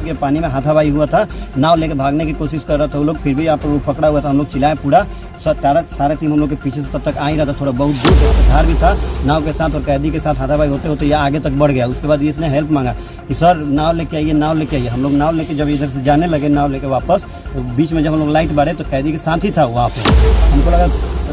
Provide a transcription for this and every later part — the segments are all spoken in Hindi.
के पानी में हाथापाई हुआ था। नाव लेके भागने की कोशिश कर रहा था वो लोग, फिर भी यहाँ पर वो पकड़ा हुआ था। हम लोग चिल्लाए पूरा, सारा टीम हम लोग के पीछे से तब तक आ ही रहा था, थोड़ा बहुत दूर धार भी था। नाव के साथ और कैदी के साथ हाथापाई होते होते यह आगे तक बढ़ गया। उसके बाद इसने हेल्प मांगा कि सर नाव लेके आइए, नाव लेके आइए। हम लोग नाव लेके जब इधर से जाने लगे नाव लेके वापस, तो बीच में जब हम लोग लाइट बारे तो कैदी के साथ ही था वहाँ पे। हमको लगा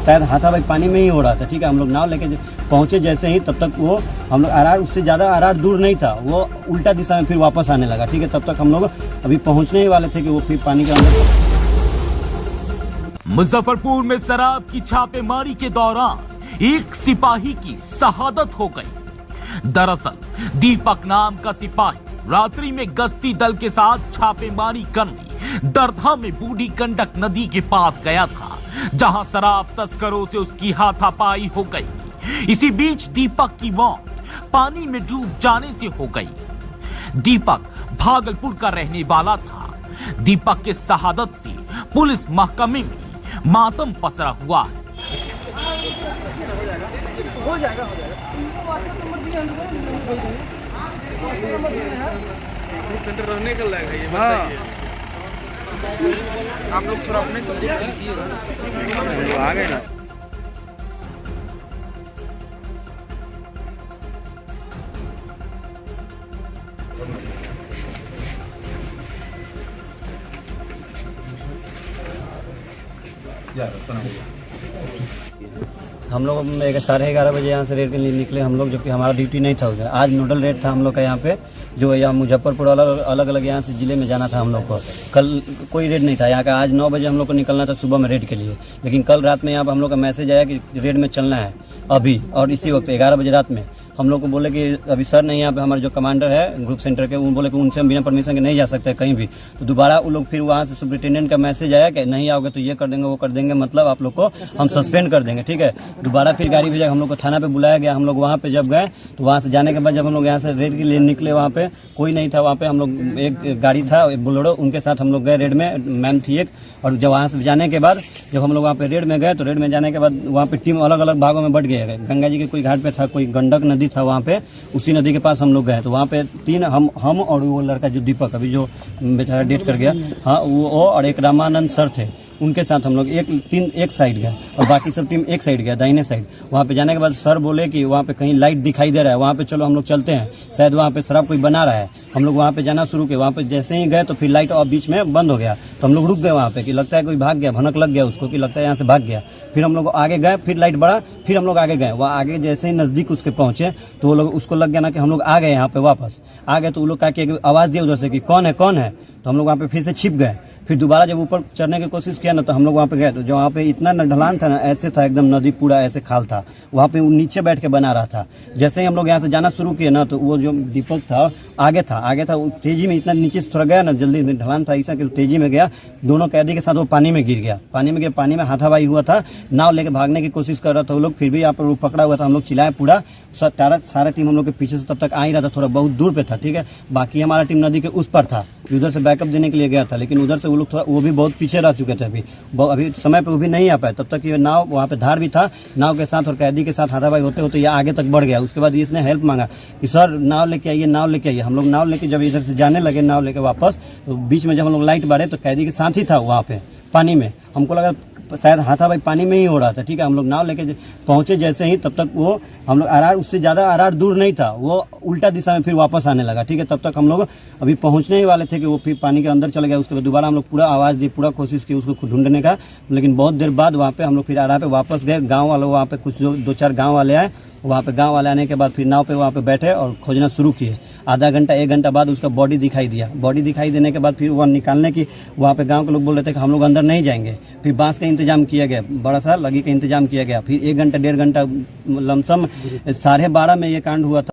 शायद हाथापाई पानी में ही हो रहा था। ठीक है, हम लोग नाव लेके पहुंचे जैसे ही, तब तक वो हम लोग उससे ज्यादा आर दूर नहीं था, वो उल्टा दिशा में फिर वापस आने लगा। ठीक है, तब तक हम लोग अभी पहुंचने ही वाले थे कि वो फिर पानी के अंदर। मुजफ्फरपुर में शराब की छापेमारी के दौरान एक सिपाही की शहादत हो गई। दरअसल दीपक नाम का सिपाही रात्रि में गश्ती दल के साथ छापेमारी करने दरधा में बूढ़ी गंडक नदी के पास गया था, जहां शराब तस्करों से उसकी हाथापाई हो गई। इसी बीच दीपक की मौत पानी में डूब जाने से हो गई। दीपक भागलपुर का रहने वाला था। दीपक के शहादत से पुलिस महकमे में मातम पसरा हुआ है। आप लोग थोड़ा अपने से कीजिएगा, आ गए ना। हम लोग 11:30 बजे यहाँ से रेड के लिए निकले हम लोग, जबकि हमारा ड्यूटी नहीं था उधर। आज नोडल रेड था हम लोग का यहाँ पे, जो यहाँ मुजफ्फरपुर अलग अलग यहाँ से जिले में जाना था हम लोग को। कल कोई रेड नहीं था यहाँ का। आज 9 बजे हम लोग को निकलना था सुबह में रेड के लिए, लेकिन कल रात में यहाँ पर हम लोग का मैसेज आया कि रेड में चलना है अभी, और इसी वक्त 11 बजे रात में। हम लोग को बोले कि अभी सर नहीं, यहाँ पे हमारे जो कमांडर है ग्रुप सेंटर के, वो बोले कि उनसे हम बिना परमिशन के नहीं जा सकते कहीं भी। तो दोबारा वो लोग फिर वहाँ से सुपरिटेंडेंट का मैसेज आया कि नहीं आओगे तो ये कर देंगे वो कर देंगे, मतलब आप लोग को हम सस्पेंड कर देंगे। ठीक है, दोबारा फिर गाड़ी भेजा, हम लोग को थाना पे बुलाया गया। हम लोग वहाँ पे जब गए तो वहाँ से जाने के बाद जब हम लोग यहाँ से रेड के लिए निकले, वहाँ पे कोई नहीं था। वहाँ पे हम लोग एक गाड़ी था, एक बोलेरो, उनके साथ हम लोग गए रेड में, मैम थी एक। और जब वहाँ से जाने के बाद जब हम लोग वहाँ पे रेड में गए, तो रेड में जाने के बाद वहाँ पे टीम अलग अलग भागों में बढ़ गए। गंगा जी के कोई घाट पे था, कोई गंडक नदी था वहाँ पे, उसी नदी के पास हम लोग गए। तो वहाँ पे 3 हम और वो लड़का जो दीपक अभी जो बेचारा डेट कर गया, हाँ वो और एक रामानंद सर थे, उनके साथ हम लोग एक साइड गए और बाकी सब टीम एक साइड गया, दाहिने साइड। वहाँ पे जाने के बाद सर बोले कि वहाँ पे कहीं लाइट दिखाई दे रहा है, वहाँ पे चलो हम लोग चलते हैं, शायद वहाँ पे शराब कोई बना रहा है। हम लोग वहाँ पे जाना शुरू किए। वहाँ पे जैसे ही गए तो फिर लाइट और बीच में बंद हो गया, तो हम लोग रुक गए वहाँ पे कि लगता है कोई भाग गया, भनक लग गया उसको कि लगता है यहाँ से भाग गया। फिर हम लोग आगे गए, फिर लाइट बढ़ा, फिर हम लोग आगे गए। वहाँ आगे जैसे ही नजदीक उसके पहुंचे तो वो लोग उसको लग गया ना कि हम लोग आ गए यहाँ पे वापस आ गए। तो वो लोग कहा कि आवाज दिया उधर से कि कौन है कौन है। तो हम लोग वहाँ पे फिर से छिप गए। फिर दोबारा जब ऊपर चढ़ने की कोशिश किया ना, तो हम लोग वहाँ पे गए। तो जो वहाँ पे इतना ढलान था ना, ऐसे था एकदम नदी पूरा ऐसे खाल था, वहाँ पे वो नीचे बैठ के बना रहा था। जैसे ही हम लोग यहाँ से जाना शुरू किए ना, तो वो जो दीपक था आगे था वो तेजी में इतना नीचे से थोड़ा गया ना, जल्दी ढलान था ऐसा कि तेजी में गया। दोनों कैदी के साथ वो पानी में गिर गया। पानी में हाथापाई हुआ था। नाव लेके भागने की कोशिश कर रहा था वो लोग, फिर भी यहाँ पर वो पकड़ा हुआ था। हम लोग चिल्लाए पूरा, सारा टीम हम लोग के पीछे से तब तक आ ही रहा था, थोड़ा बहुत दूर पे था। ठीक है, बाकी हमारा टीम नदी के उस पर था, उधर से बैकअप देने के लिए गया था, लेकिन उधर से वो लोग थोड़ा वो भी बहुत पीछे रह चुके थे। अभी समय पे वो भी नहीं आ पाए। तब तक ये नाव वहाँ पे धार भी था, नाव के साथ और कैदी के साथ हाथापाई होते होते यह आगे तक बढ़ गया। उसके बाद इसने हेल्प मांगा कि सर नाव लेके आइए, नाव लेके आइए। हम लोग नाव लेके जब इधर से जाने लगे नाव लेके वापस, तो बीच में जब हम लोग लाइट बारे तो कैदी के साथ ही था वहाँ पे पानी में। हमको लगा शायद हाथापाई पानी में ही हो रहा था। ठीक है, हम लोग नाव लेके पहुंचे जैसे ही, तब तक वो हम लोग उससे ज्यादा आर दूर नहीं था, वो उल्टा दिशा में फिर वापस आने लगा। ठीक है, तब तक हम लोग अभी पहुंचने ही वाले थे कि वो फिर पानी के अंदर चला गया। उसके बाद दोबारा हम लोग पूरा आवाज दी, पूरा कोशिश की उसको ढूंढने का, लेकिन बहुत देर बाद वहाँ पे हम लोग फिर आरा पे वापस गए। गाँव वालों वहाँ पे कुछ 2-4 गाँव वाले आए। वहाँ पे गाँव वाले आने के बाद फिर नाव पे वहाँ पे बैठे और खोजना शुरू किए। आधा घंटा 1 घंटा बाद उसका बॉडी दिखाई दिया। बॉडी दिखाई देने के बाद फिर वह निकालने की वहाँ पे गांव के लोग बोल रहे थे कि हम लोग अंदर नहीं जाएंगे। फिर बांस का इंतजाम किया गया, बड़ा सा लगी का इंतजाम किया गया। फिर 1 घंटा 1.5 घंटा लमसम 12:30 में ये कांड हुआ था।